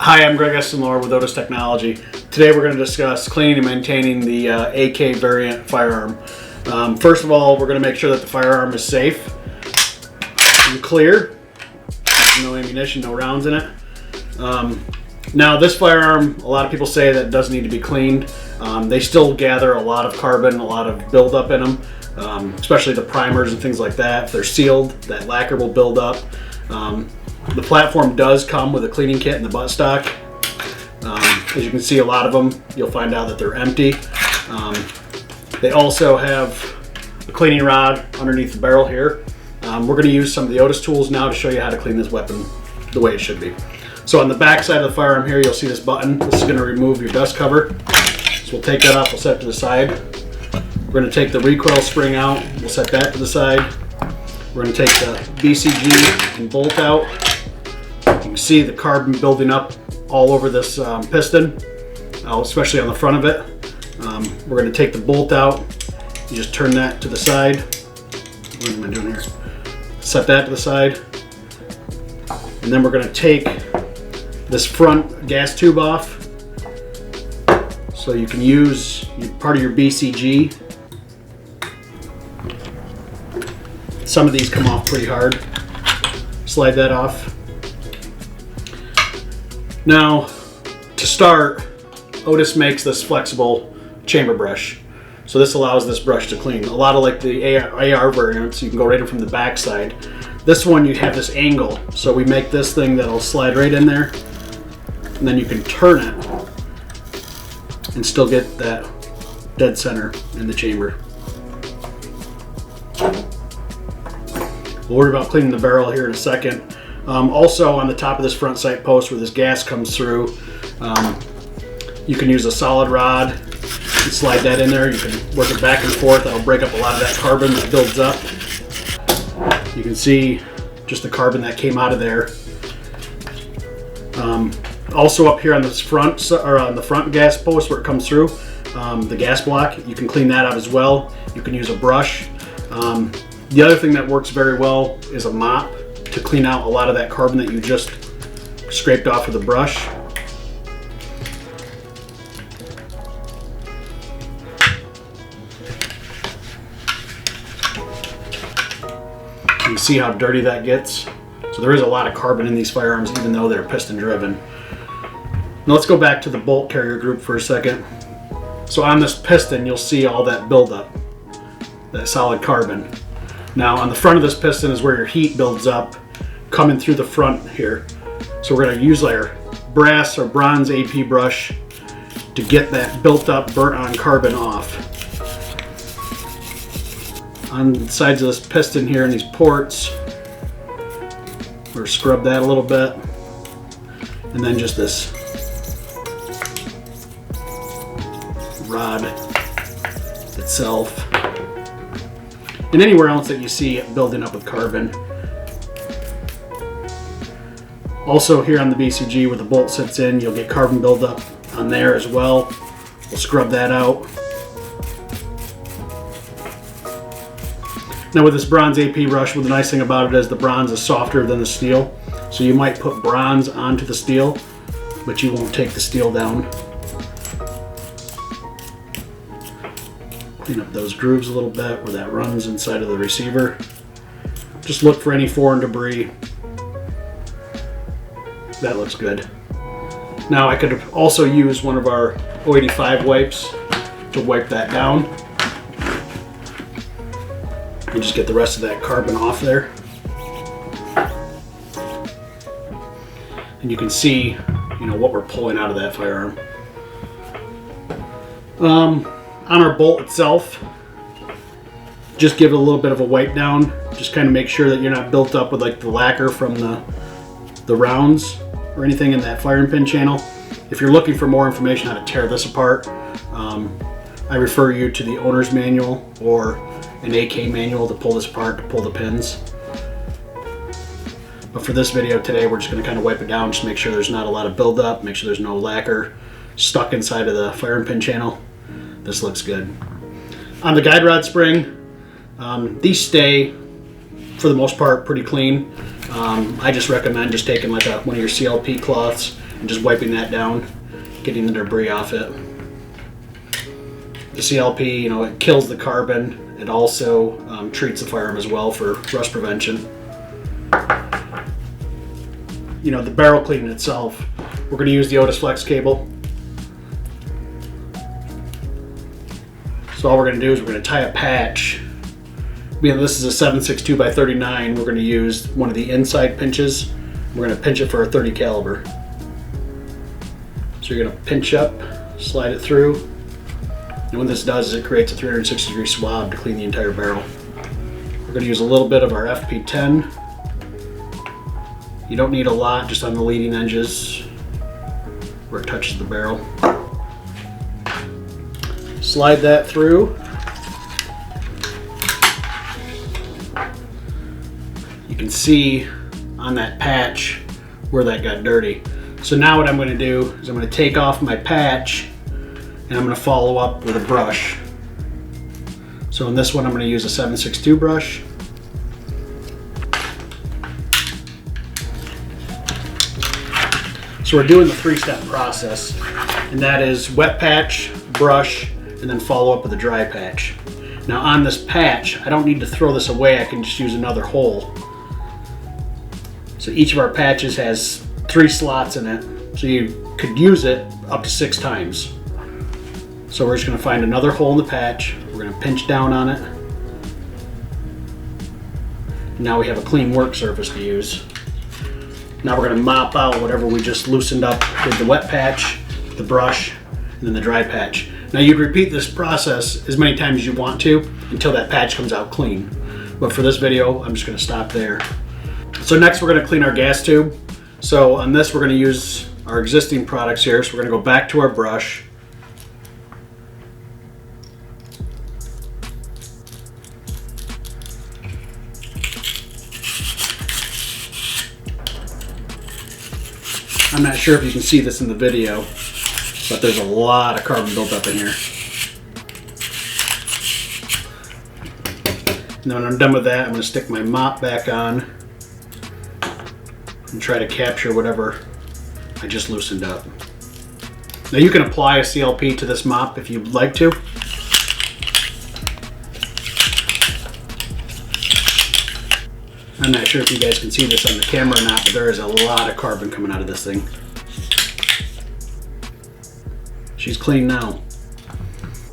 Hi, I'm Greg Essenlohr with Otis Technology. Today we're going to discuss cleaning and maintaining the AK variant firearm. First of all, we're going to make sure that the firearm is safe and clear. There's no ammunition, no rounds in it. Now this firearm, a lot of people say that it does need to be cleaned. They still gather a lot of carbon, a lot of buildup in them, especially the primers and things like that. If they're sealed, that lacquer will build up. The platform does come with a cleaning kit in the buttstock. As you can see, a lot of them, you'll find out that they're empty. They also have a cleaning rod underneath the barrel here. We're going to use some of the Otis tools now to show you how to clean this weapon the way it should be. So on the back side of the firearm here, you'll see this button. This is going to remove your dust cover. So we'll take that off, we'll set it to the side. We're going to take the recoil spring out, we'll set that to the side. We're going to take the BCG and bolt out. You can see the carbon building up all over this piston, especially on the front of it. We're going to take the bolt out. You just turn that to the side. What am I doing here? Set that to the side. And then we're going to take this front gas tube off. So you can use part of your BCG. Some of these come off pretty hard. Slide that off. Now, to start, Otis makes this flexible chamber brush. So this allows this brush to clean. A lot of like the AR variants, you can go right in from the back side. This one, you have this angle. So we make this thing that'll slide right in there. And then you can turn it and still get that dead center in the chamber. We'll worry about cleaning the barrel here in a second. Also on the top of this front sight post where this gas comes through, you can use a solid rod and slide that in there. You can work it back and forth. That'll break up a lot of that carbon that builds up. You can see just the carbon that came out of there. Also up here on this front, or on the front gas post where it comes through, the gas block, you can clean that out as well. You can use a brush. The other thing that works very well is a mop to clean out a lot of that carbon that you just scraped off with a brush. You can see how dirty that gets. So there is a lot of carbon in these firearms even though they're piston driven. Now let's go back to the bolt carrier group for a second. So on this piston you'll see all that buildup, that solid carbon. Now on the front of this piston is where your heat builds up coming through the front here. So we're going to use our brass or bronze AP brush to get that built up burnt on carbon off. On the sides of this piston here and these ports, we're scrub that a little bit. And then just this rod itself. And anywhere else that you see it building up with carbon. Also here on the BCG where the bolt sits in, you'll get carbon buildup on there as well. We'll scrub that out. Now with this bronze AP brush, the nice thing about it is the bronze is softer than the steel. So you might put bronze onto the steel, but you won't take the steel down. Clean up those grooves a little bit where that runs inside of the receiver. Just look for any foreign debris. That looks good. Now I could also use one of our 085 wipes to wipe that down. And just get the rest of that carbon off there. And you can see, what we're pulling out of that firearm. On our bolt itself, just give it a little bit of a wipe down. Just kind of make sure that you're not built up with like the lacquer from the rounds or anything in that firing pin channel. If you're looking for more information how to tear this apart, I refer you to the owner's manual or an AK manual to pull this apart, to pull the pins. But for this video today, we're just going to kind of wipe it down, just make sure there's not a lot of buildup, make sure there's no lacquer stuck inside of the firing pin channel. This looks good. On the guide rod spring, these stay for the most part pretty clean. I just recommend just taking like one of your CLP cloths and just wiping that down, getting the debris off it. The CLP, you know, it kills the carbon. It also treats the firearm as well for rust prevention. You know, the barrel cleaning itself, we're going to use the Otis Flex cable. So all we're going to do is we're going to tie a patch. You know, this is a 7.62 by 39. We're going to use one of the inside pinches. We're going to pinch it for a 30 caliber. So you're going to pinch up, slide it through. And what this does is it creates a 360 degree swab to clean the entire barrel. We're going to use a little bit of our FP10. You don't need a lot, just on the leading edges where it touches the barrel. Slide that through. You can see on that patch where that got dirty. So now what I'm going to do is I'm going to take off my patch and I'm going to follow up with a brush. So in this one I'm going to use a 7.62 brush. So we're doing the three-step process, and that is wet patch, brush, and then follow up with a dry patch. Now on this patch, I don't need to throw this away, I can just use another hole. So each of our patches has 3 slots in it, so you could use it up to 6 times. So we're just going to find another hole in the patch, we're going to pinch down on it. Now we have a clean work surface to use. Now we're going to mop out whatever we just loosened up with the wet patch, the brush, and then the dry patch. Now you'd repeat this process as many times as you want to until that patch comes out clean. But for this video, I'm just going to stop there. So next we're going to clean our gas tube. So on this we're going to use our existing products here. So we're going to go back to our brush. I'm not sure if you can see this in the video, but there's a lot of carbon built up in here. And then when I'm done with that, I'm going to stick my mop back on and try to capture whatever I just loosened up. Now you can apply a CLP to this mop if you'd like to. I'm not sure if you guys can see this on the camera or not, but there is a lot of carbon coming out of this thing. She's clean now.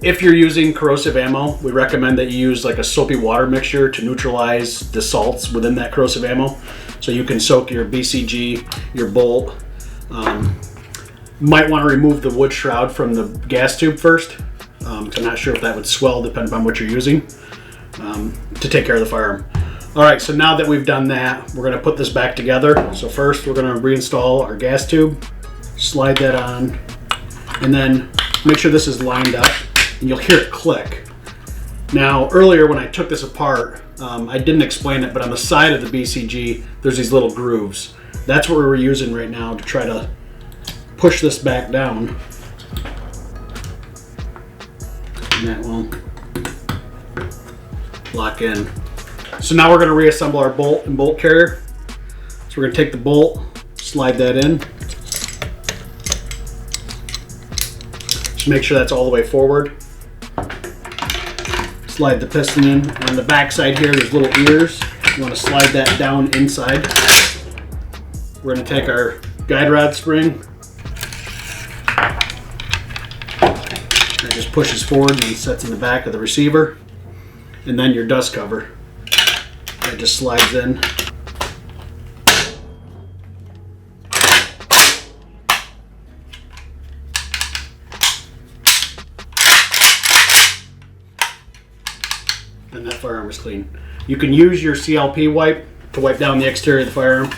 If you're using corrosive ammo, we recommend that you use like a soapy water mixture to neutralize the salts within that corrosive ammo. So you can soak your BCG, your bolt. Might want to remove the wood shroud from the gas tube first. I'm not sure if that would swell depending on what you're using to take care of the firearm. All right, so now that we've done that, we're going to put this back together. So first we're going to reinstall our gas tube, slide that on, and then make sure this is lined up, and you'll hear it click. Now earlier when I took this apart, I didn't explain it, but on the side of the BCG, there's these little grooves. That's what we're using right now to try to push this back down. And that will lock in. So now we're going to reassemble our bolt and bolt carrier. So we're going to take the bolt, slide that in. Just make sure that's all the way forward. Slide the piston in. On the back side here, there's little ears. You want to slide that down inside. We're going to take our guide rod spring. That just pushes forward and sets in the back of the receiver. And then your dust cover. It just slides in. And that firearm is clean. You can use your CLP wipe to wipe down the exterior of the firearm.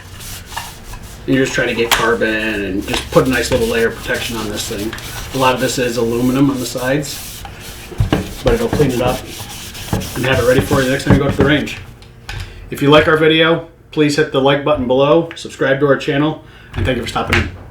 And you're just trying to get carbon and just put a nice little layer of protection on this thing. A lot of this is aluminum on the sides, but it'll clean it up and have it ready for you the next time you go to the range. If you like our video, please hit the like button below, subscribe to our channel, and thank you for stopping in.